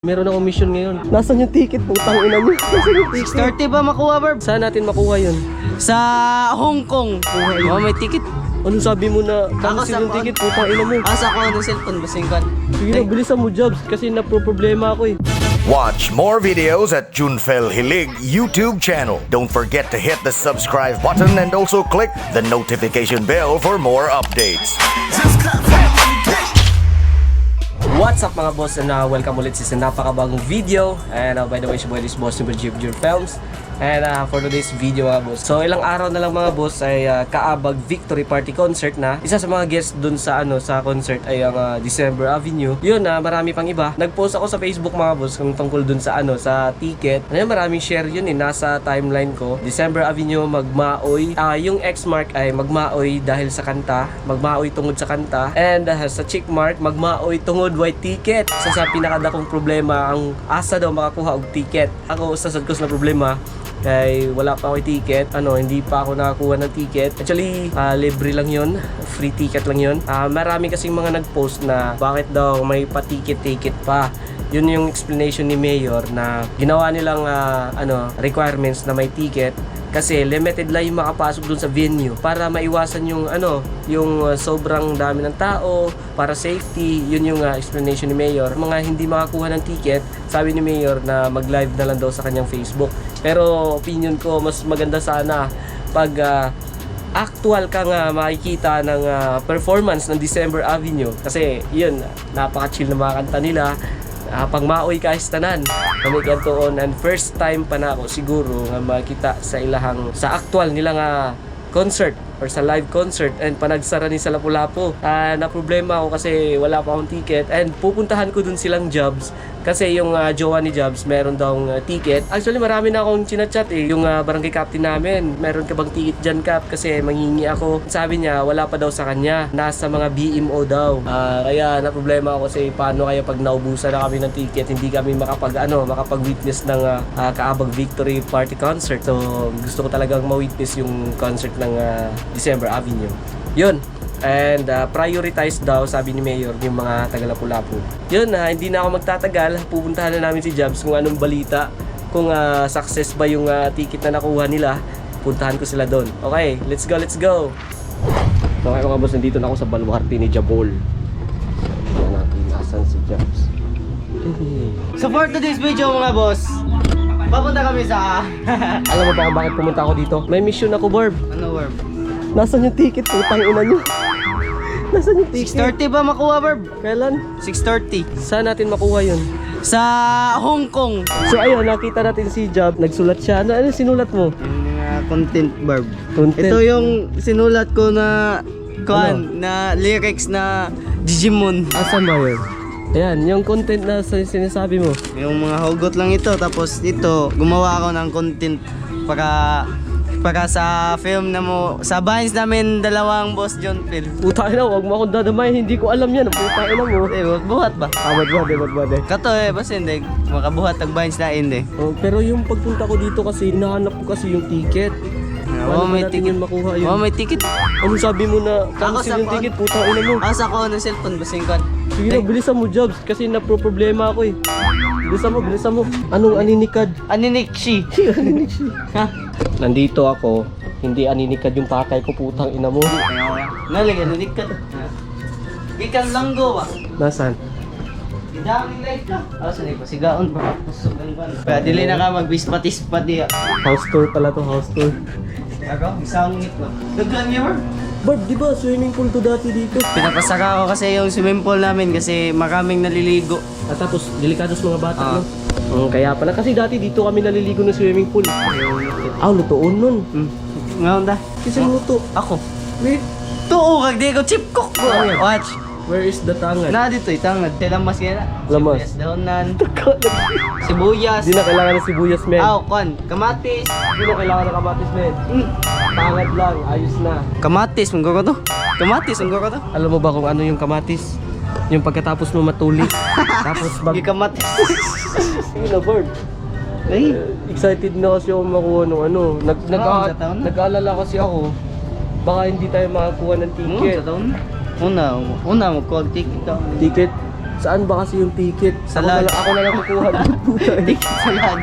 Meron akong mission ngayon. Nasaan yung ticket? Putang ina mo. Nasaan yung ticket? 30 ba makuha, Barb? Saan natin makuha yun? Sa Hong Kong. Oh, may ticket. Anong sabi mo na cancel yung phone. ticket? Putang ina mo. Asa ko ng cellphone, basingkan. Sige na, bilisan mo, Jobs. Kasi naproproblema ako eh. Watch more videos at Junfel Hilig YouTube channel. Don't forget to hit the subscribe button and also click the notification bell for more updates. What's up mga boss, and welcome ulit sa napakabagong video. And by the way, si boy, this boss ni Junfel Films. And for today's video mga boss, so ilang araw na lang mga boss ay Kaabag Victory Party Concert na. Isa sa mga guests dun sa sa concert ay ang December Avenue. Yun marami pang iba. Nag-post ako sa Facebook mga boss kung tungkol dun sa sa ticket. Maraming share yun nasa timeline ko. December Avenue magmaoy. Yung X-Mark ay magmaoy dahil sa kanta, magmaoy tungod sa kanta. And sa Checkmark magmaoy tungod white ticket. Sa pinakadakong problema ang asa daw makakuha og ticket. Ako sa ko na problema kay wala pa ako ticket, hindi pa ako nakakuha ng ticket. Actually, libre lang yon, free ticket lang yon. Marami kasing mga nag-post na bakit daw may pa-ticket pa. Yun yung explanation ni Mayor na ginawa nilang requirements na may ticket kasi limited lang yung makapasok dun sa venue para maiwasan yung sobrang dami ng tao, para safety. Yun yung explanation ni Mayor. Mga hindi makakuha ng ticket, sabi ni Mayor na mag-live na lang daw sa kanyang Facebook. Pero opinion ko, mas maganda sana pag actual kang makikita ng performance ng December Avenue. Kasi yun, napaka-chill na mga kanta nila. Pang maoy ka tanan namigyan toon, and first time pa na ako siguro nga makita sa ilahang sa actual nilang concert or sa live concert and panagsara ni sa Lapu-Lapu. Na problema ako kasi wala pa akong ticket, and pupuntahan ko dun silang Jobs kasi yung jowa ni Jobs meron daw ticket. Actually marami na akong chinachat yung barangay captain namin, meron ka bang ticket dyan Cap, kasi manghingi ako. Sabi niya wala pa daw sa kanya, nasa mga BMO daw. Kaya na problema ako kasi paano kaya pag naubusan na kami ng ticket, hindi kami makapag-witness ng Kaabag Victory Party Concert. So gusto ko talagang ma-witness yung concert ng December Avenue. Yun. And prioritize daw, sabi ni Mayor, yung mga taga Lapu-Lapu. Yun, hindi na ako magtatagal. Pupuntahan na namin si Jobs kung anong balita, kung success ba yung ticket na nakuha nila. Puntahan ko sila doon. Okay, let's go, let's go. Okay mga boss, nandito na ako sa baluarte ni Jabol. Tignan natin, asan si Jobs. So for today's video mga boss, papunta kami sa... Alam mo ba kung bakit pumunta ako dito? May mission ako, Barb. Ano, Barb? Nasaan yung ticket? Putang ina nyo. Nasaan yung ticket? 6:30 ba makuha, Barb? Kailan? 6:30. Saan natin makuha yun? Sa Hong Kong. So ayun, nakita natin si Job. Nagsulat siya. Ano sinulat mo? Yung content, Barb. Content. Ito yung sinulat ko na na lyrics na Digimon. Asan ba yun? Ayan, yung content na sinasabi mo. Yung mga hugot lang ito, tapos ito gumawa ako ng content para sa film na sa Vines namin dalawang boss John Phil. Puta ina, huwag mo akong dadamay. Hindi ko alam yan. Puta ina mo. Buhat ba? Wad. Kato basta hindi makabuhat ang Vines na hindi. Oh, pero yung pagpunta ko dito kasi, hinahanap ko kasi yung ticket. May natin ticket. yun makuha yun? May ticket. Ano sabi mo na cancel sa yung phone. ticket? Puta ina mo. Asa ko ng cellphone, basingkan. Sige na, bilisan mo Jobs. Kasi naproproblema ako eh. Bilisan mo. Anong aninikad? Aninikshi. Ha? Nandito ako. Hindi aninikad yung pakay ko, putang ina mo. Nalig, aninikad. Ikan langgo ba? Nasaan? Idaming light ka. Saan ko? Sigaon ba? Kaya dili na ka magbispatis-pat diya. House tour pala to, house tour. Ako, isang ngit ba? Daglan niya ba? Barb, di ba swimming pool to dati dito? Pinapasaka ko kasi yung swimming pool namin kasi maraming naliligo. At tapos, delikados mga bata, no? Kaya pala, kasi dati dito kami naliligo ng swimming pool. Lutoon nun. Ngayon da? Kasi luto. Ako. Wait, Tuo, kag di ko chip cook. Watch. where is the tangan? Na dito, itangad. Lamas yan. Lamas. Sibuyas, dahonan. Sibuyas. Di na kailangan ng sibuyas, men. Kamatis. Di na kailangan ng kamatis, men. Tangad lang, ayos na. Kamatis, munggo ko to. To. Alam mo ba kung ano yung kamatis? Yung pagkatapos mo matuli. Tapos Yung kamatis. Sige na, Bird. Ay. Excited na kasi ako makuha ng sa taon na. Nag-aalala kasi ako. Baka hindi tayo makakuha ng ticket. Sa taon. Una magkuha ticket ka. Ticket? Saan ba kasi yung ticket? Sa Ako na LAN. lang- Ako na lang kukuha. Ticket sa LAN.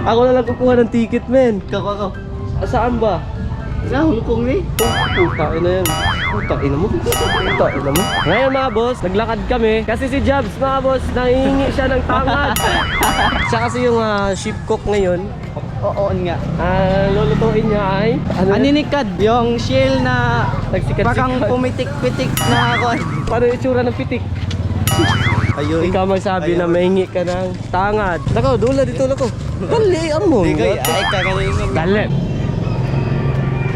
Ako na lang kukuha ng ticket, men. Kako. Saan ba? Sa Hong Kong eh. Puta, ina yan. Puta, ina mo. Puta, ina mo. Ngayon mga boss, naglakad kami. Kasi si Jobs, mga boss, nahihingi siya ng tangad. Siya kasi yung ship cook ngayon. Oo nga. Lulutuin niya ay... Aninikad, yung shell na Nagsikat-sikat. parang pumitik-pitik na ako. Paano yung itsura ng pitik? Ayun. Ikaw magsabi na mahingi ka ng tangad. Nako, dula dito lako. Dali, amo. Ikaw, ay kagalingan. Dali.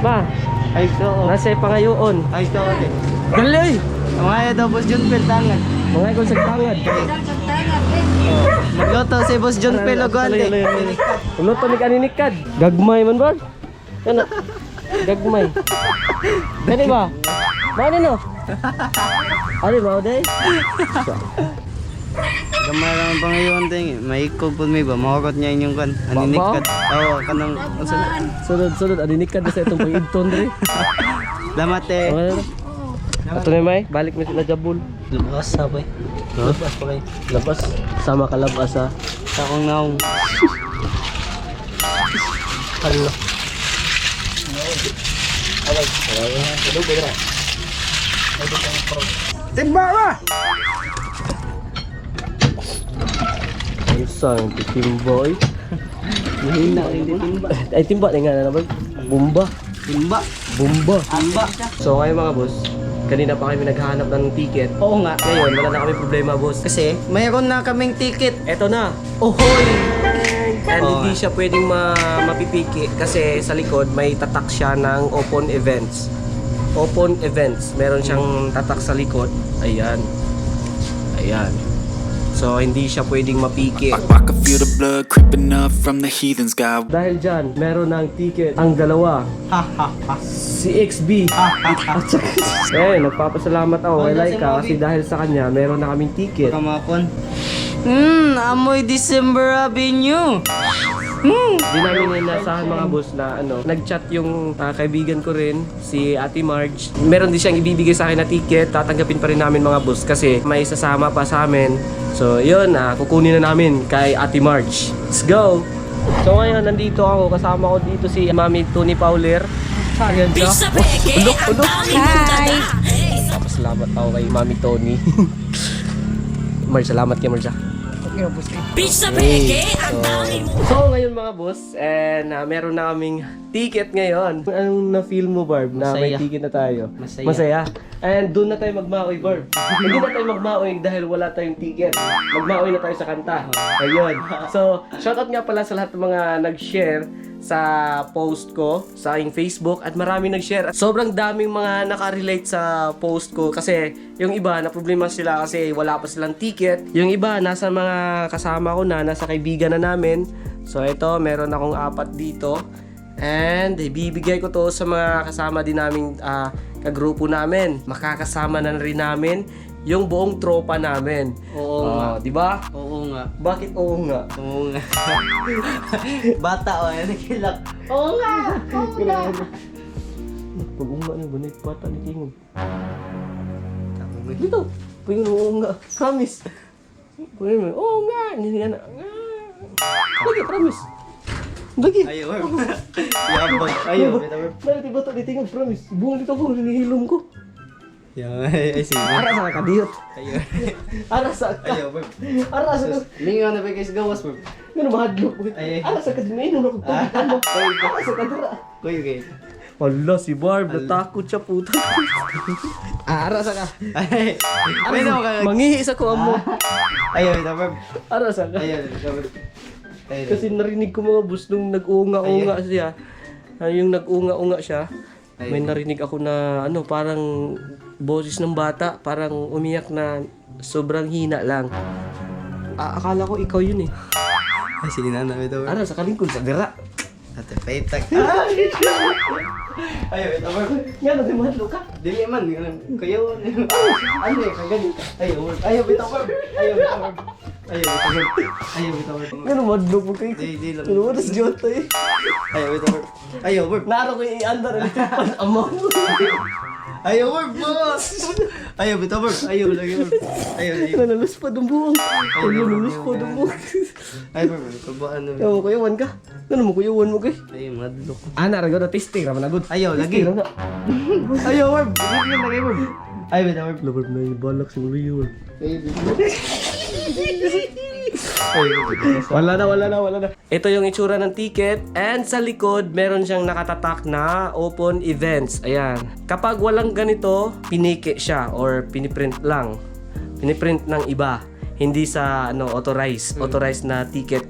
Ba, Ay, oo. nasa pangayoon. Ay, ito ako eh. Dali! Mga ito, Boss John Pel, tangan. Mga ikon sa tangad. Magluto si Boss John Pel, ogwante. Luto ni kaninikad. Gagmay man ba? Ano? Gagmay. Dali ba? Mao no? Ari mao day? Gamay lang ang pangayon ting. Maikog po may ba? Makakot niya inyong kan. Aninikad. Oo, kanang... Sunod, aninikad na sa itong pang-idton dre. Lamat eh. Ato na may, balik mo sila Jabul. Labas, sabay. Labas pa kayo. Labas, sama ka labas ha. Sa akong naong. Hello. Timba ba? Isang timboy. Mahina rin di timba. Ay timba na nga na ba? Bumba. Timba. Bumba. Timba. So ngayon mga boss, kanina pa kami naghahanap ng ticket. Oo nga. Ngayon, wala na kami problema boss. Kasi mayroon na kaming ticket. Eto na. Ohoy! And Oh. hindi siya pwedeng mapipiki kasi sa likod may tatak siya ng open events. Open events. Meron siyang tatak sa likod. Ayan. Ayan. So hindi siya pwedeng mapiki. I can feel the blood creeping up from the heathens, God. Dahil dyan, meron ng ticket ang dalawa. Ha ha ha. Si XB. At saka, nagpapasalamat ako kay Laika kasi dahil sa kanya, meron na kaming ticket. Kamakon. Amoy December Avenue. Di namin inasahan mga boss na nag-chat yung kaibigan ko rin, si Ate Marge. Meron din siyang ibibigay sa akin na ticket, tatanggapin pa rin namin mga boss kasi may sasama pa sa amin. So yun, kukunin na namin kay Ate Marge. Let's go! So ngayon, nandito ako, kasama ko dito si Mami Tony Pauler. Ayan siya. Hi! Salamat ako kay Mami Tony. Marge, salamat kay Marge. Bitch sa peke, ang dami mo! So ngayon mga boss, and meron na kaming ticket ngayon. Anong na-feel mo Barb na may Masaya. ticket na tayo? Masaya. And doon na tayo magmaoy Barb. Hindi na tayo magmaoy dahil wala tayong ticket. Magmaoy na tayo sa kanta. Ayun. So shoutout nga pala sa lahat ng mga nag-share sa post ko sa aking Facebook at marami nag-share. Sobrang daming mga nakarelate sa post ko kasi yung iba na problema sila kasi wala pa silang ticket. Yung iba nasa mga kasama ko na, nasa kaibigan na namin. So ito, meron akong 4 dito. And ibibigay ko to sa mga kasama din naming kagrupo namin. Makakasama na rin namin yung buong tropa namin. Oo nga. Di ba? Oo nga. Bakit oo nga? Oo nga. Bata o, nakilak. Oo nga. Oo nga. Pag oo nga na, banay bata ni Kingon. Dito. Pag oo nga. Promise. Pag oo nga. Hindi nga na. Lagi, promise. Lagi. Ayaw. Yabang. Ayaw. Dali, tiba to, ditingog, promise. Bungal dito ko, hinihilom ko. Ay, sige. Ara sa kadiyot. Ayaw. Ara sa ka. Ayaw, bro. Ara sa ka. Lingaw na ba kayo sa gawas, bro? Ano mahadlok? Ay. Ara sa ka. Minum ako. Ara sa ka dira. Kuya kayo. Hala, si Barb. Natakot siya puta. Ara sa ka. Ay. May naman ka. Mangihi sa ko amo. Ayaw, ito, bro. Ara sa ka. Ayaw, ito, bro. Ayaw. Kasi narinig ko mga boss nung nag-unga-unga siya. Yung nag-unga-unga siya. May narinig ako na parang boses ng bata, parang umiyak na sobrang hina lang. Akala ko ikaw yun eh. Ay, sige na, ito, bro. Ara sa kalingkod sa dira. Ate, paitak. Ayaw, ito, bro. Nga na mahadlo ka. Dili man, kayo. Ano eh, kagani. Ayaw, bro. Ayaw, ito, bro. Ayaw, ito, bro. Ayaw, ito, bro. Ayaw, ito, bro. Nga mahadlo mo kayo. Di lang. Ano mo nas jota eh. Ayaw, ito, bro. Ayaw, bro. Naro ko i-andar ulit yung pan-amo. Ayaw, Orb, boss! Ayaw, bito, Orb. Ayaw, lagi, Orb. Ayaw, ayaw. Nanalus pa ng buong. Nanalus pa ng buong. Ayaw, Orb. Pabaan na. Ayaw mo kuyawan ka. Ano mo kuyawan mo kay? Ayaw, madlok. Narago na testing raman agad. Ayaw, lagi. Testing raman. Ayaw, Orb. Lagi, lagi, Orb. Ayaw, bito, Orb. Labar na yung balak sa Rio. Wala na. Ito yung itsura ng ticket and sa likod meron siyang nakatatak na open events. Ayan. Kapag walang ganito, piniki siya or piniprint lang. Piniprint ng iba. Hindi sa authorized na ticket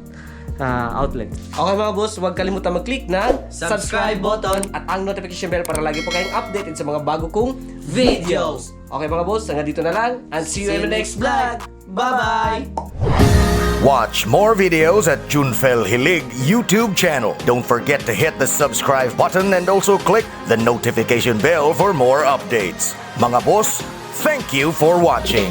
outlet. Okay mga boss, huwag kalimutan mag-click ng subscribe button at ang notification bell para lagi po kayong updated sa mga bago kong videos. Okay mga boss, hanggang dito na lang and see you in the next vlog. Bye-bye! Watch more videos at Junfel Hilig YouTube channel. Don't forget to hit the subscribe button and also click the notification bell for more updates. Mga boss, thank you for watching.